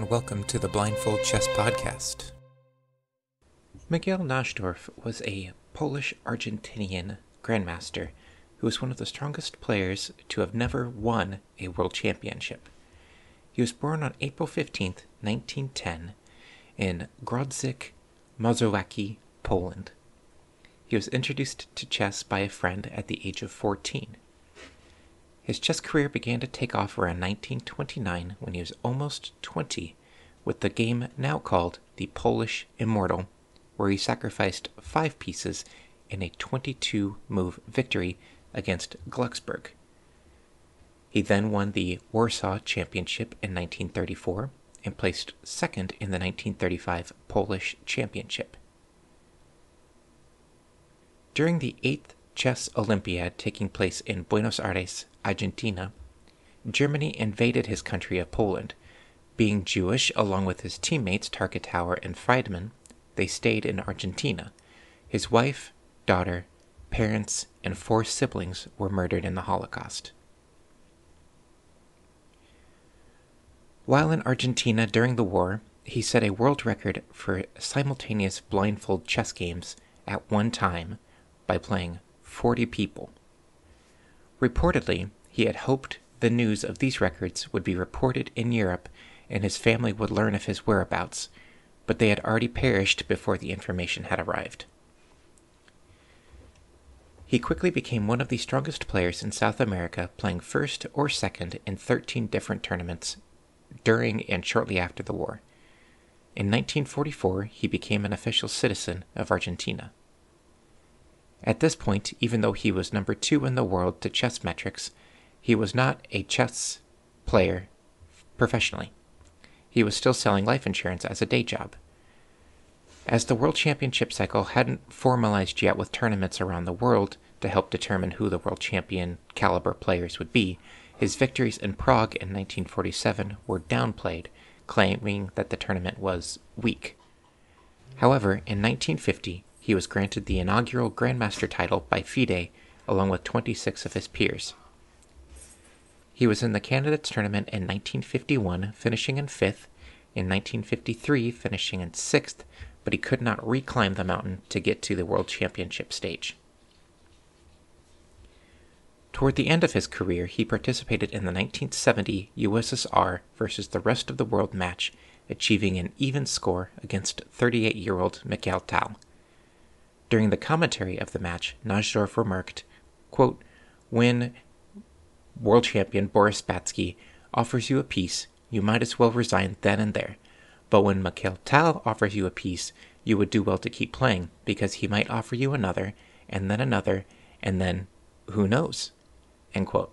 and welcome to the Blindfold Chess Podcast. Miguel Najdorf was a Polish-Argentinian grandmaster who was one of the strongest players to have never won a world championship. He was born on April 15, 1910, in Grodzisk Mazowiecki, Poland. He was introduced to chess by a friend at the age of 14. His chess career began to take off around 1929 when he was almost 20, with the game now called the Polish Immortal, where he sacrificed 5 pieces in a 22-move victory against Glucksberg. He then won the Warsaw Championship in 1934 and placed second in the 1935 Polish Championship. During the 8th Chess Olympiad taking place in Buenos Aires, Argentina, Germany invaded his country of Poland. Being Jewish along with his teammates Tartakower and Frydman, they stayed in Argentina. His wife, daughter, parents, and 4 siblings were murdered in the Holocaust. While in Argentina during the war, he set a world record for simultaneous blindfold chess games at one time by playing 40 people. Reportedly, he had hoped the news of these records would be reported in Europe and his family would learn of his whereabouts, but they had already perished before the information had arrived. He quickly became one of the strongest players in South America, playing first or second in 13 different tournaments during and shortly after the war. In 1944, he became an official citizen of Argentina. At this point, even though he was number 2 in the world to chess metrics, he was not a chess player professionally. He was still selling life insurance as a day job. As the World Championship cycle hadn't formalized yet with tournaments around the world to help determine who the world champion caliber players would be, his victories in Prague in 1947 were downplayed, claiming that the tournament was weak. However, in 1950, he was granted the inaugural grandmaster title by FIDE along with 26 of his peers. He was in the candidates tournament in 1951, finishing in 5th, in 1953 finishing in 6th, but he could not reclimb the mountain to get to the World Championship stage. Toward the end of his career, he participated in the 1970 USSR versus the rest of the world match, achieving an even score against 38-year-old Miguel Najdorf. During the commentary of the match, Najdorf remarked, quote, "When world champion Boris Spassky offers you a piece, you might as well resign then and there. But when Miguel Najdorf offers you a piece, you would do well to keep playing, because he might offer you another, and then who knows?" End quote.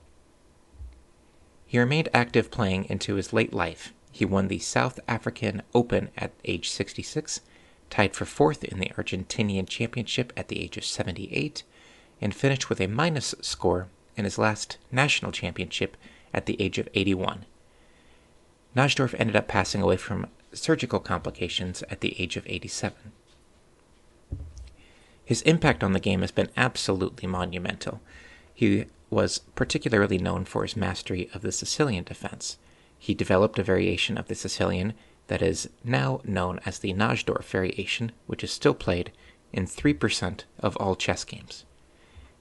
He remained active playing into his late life. He won the South African Open at age 66, tied for 4th in the Argentinian Championship at the age of 78, and finished with a minus score in his last national championship at the age of 81. Najdorf ended up passing away from surgical complications at the age of 87. His impact on the game has been absolutely monumental. He was particularly known for his mastery of the Sicilian defense. He developed a variation of the Sicilian that is now known as the Najdorf variation, which is still played in 3% of all chess games.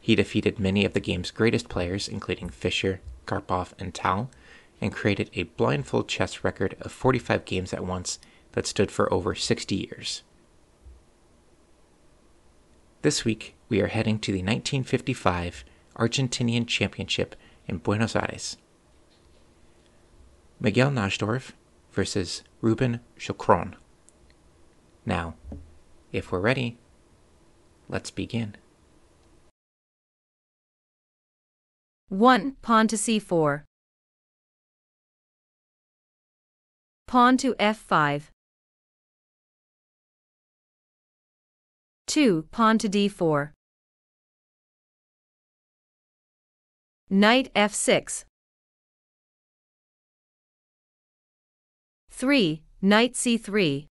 He defeated many of the game's greatest players, including Fischer, Karpov, and Tal, and created a blindfold chess record of 45 games at once that stood for over 60 years. This week, we are heading to the 1955 Argentinian Championship in Buenos Aires. Miguel Najdorf versus Ruben Shocron. Now, if we're ready, let's begin. 1. Pawn to c4. Pawn to f5. 2. Pawn to d4. Knight f6. 3. Knight c3.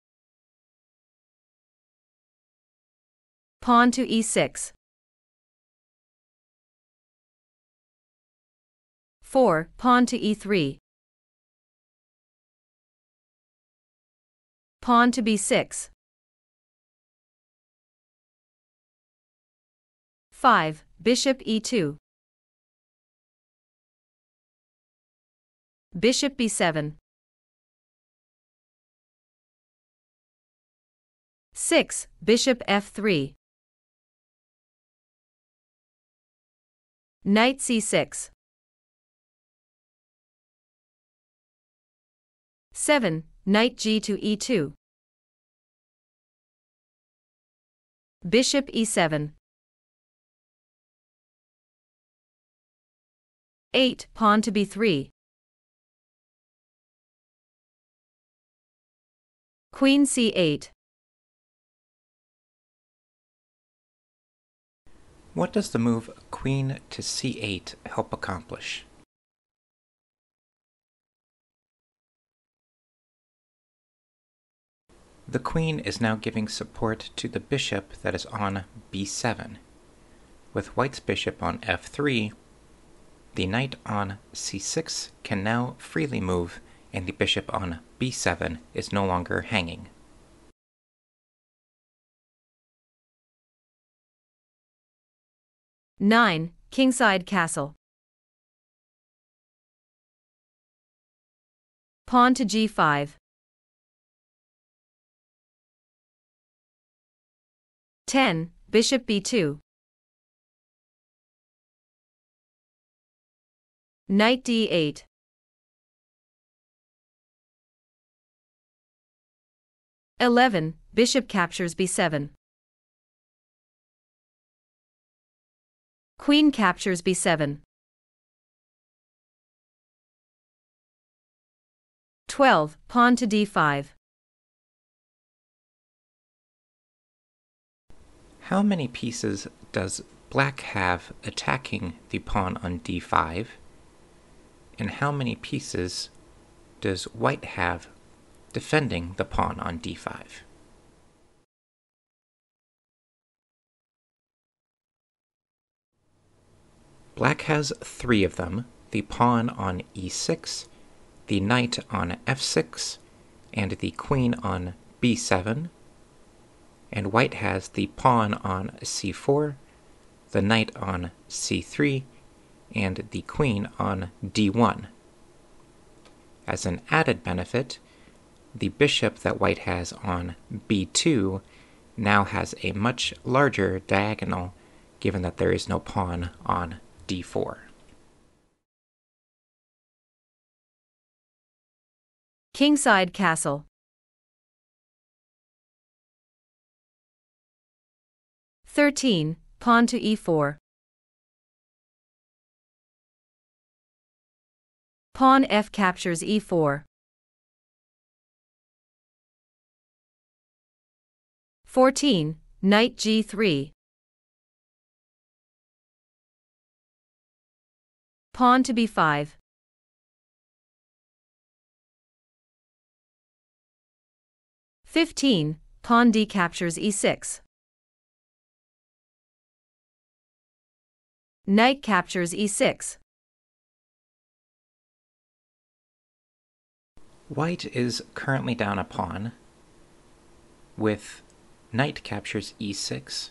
Pawn to e6. 4. Pawn to e3. Pawn to b6. 5. Bishop e2. Bishop b7. 6. Bishop f3. Knight c6. 7. Knight g to e2. Bishop e7. 8. Pawn to b3. Queen c8. What does the move Queen to c8 help accomplish? The queen is now giving support to the bishop that is on b7. With white's bishop on f3, the knight on c6 can now freely move, and the bishop on b7 is no longer hanging. Nine. Kingside castle. Pawn to g5. 10. Bishop b2. Knight d8. 11. Bishop captures b7. Queen captures b7. 12. Pawn to d5. How many pieces does black have attacking the pawn on d5? And how many pieces does white have defending the pawn on d5? Black has 3 of them: the pawn on e6, the knight on f6, and the queen on b7. And white has the pawn on c4, the knight on c3, and the queen on d1. As an added benefit, the bishop that white has on b2 now has a much larger diagonal, given that there is no pawn on d4. Kingside castle. 13. Pawn to e4. Pawn f captures e4. 14. Knight g3. Pawn to b5. 15. Pawn d captures e6. Knight captures e6. White is currently down a pawn. With knight captures e6,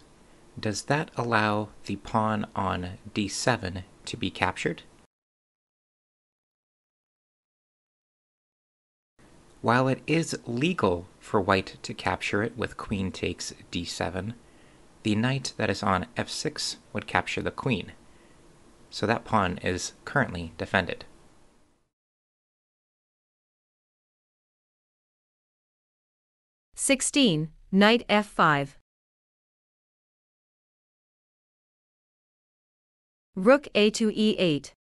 does that allow the pawn on d7 to be captured? While it is legal for white to capture it with queen takes d7, the knight that is on f6 would capture the queen. So that pawn is currently defended. Sixteen. Knight f5. Rook a to e8.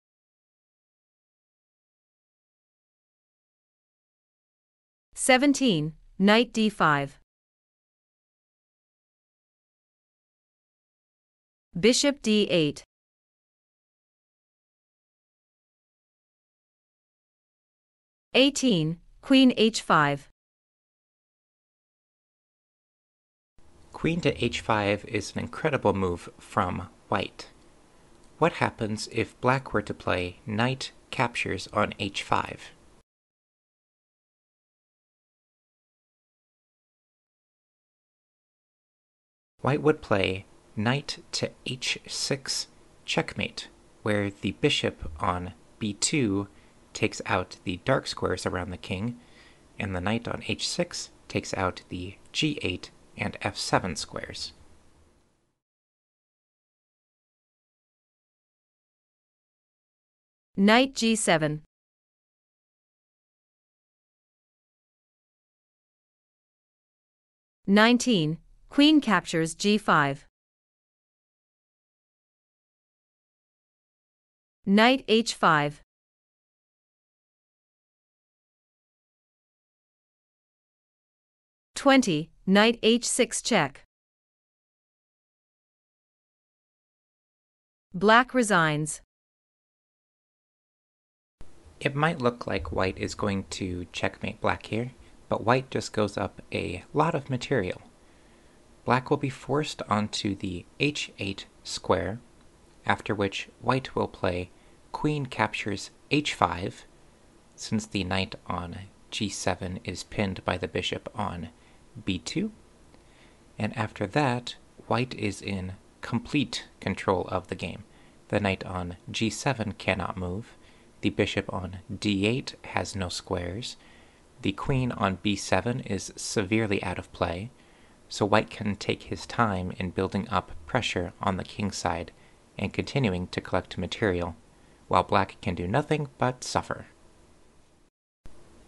17. Knight d5. Bishop d8. 18. Queen h5. Queen to h5 is an incredible move from white. What happens if black were to play knight captures on h5? White would play knight to h6 checkmate, where the bishop on b2 takes out the dark squares around the king, and the knight on h6 takes out the g8 and f7 squares. Knight g7. (19) Queen captures g5. Knight h5. (20) Knight h6 check. Black resigns. It might look like white is going to checkmate black here, but white just goes up a lot of material. Black will be forced onto the h8 square, after which white will play queen captures h5, since the knight on g7 is pinned by the bishop on b2, and after that, white is in complete control of the game. The knight on g7 cannot move, the bishop on d8 has no squares, the queen on b7 is severely out of play, so white can take his time in building up pressure on the king's side and continuing to collect material, while black can do nothing but suffer.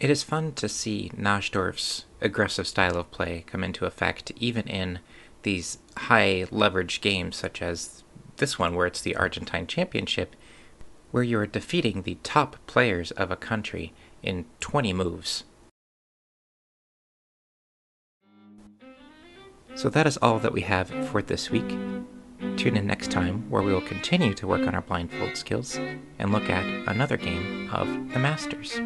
It is fun to see Najdorf's aggressive style of play come into effect even in these high leverage games such as this one where it's the Argentine Championship, where you are defeating the top players of a country in 20 moves. So that is all that we have for this week. Tune in next time where we will continue to work on our blindfold skills and look at another game of the Masters.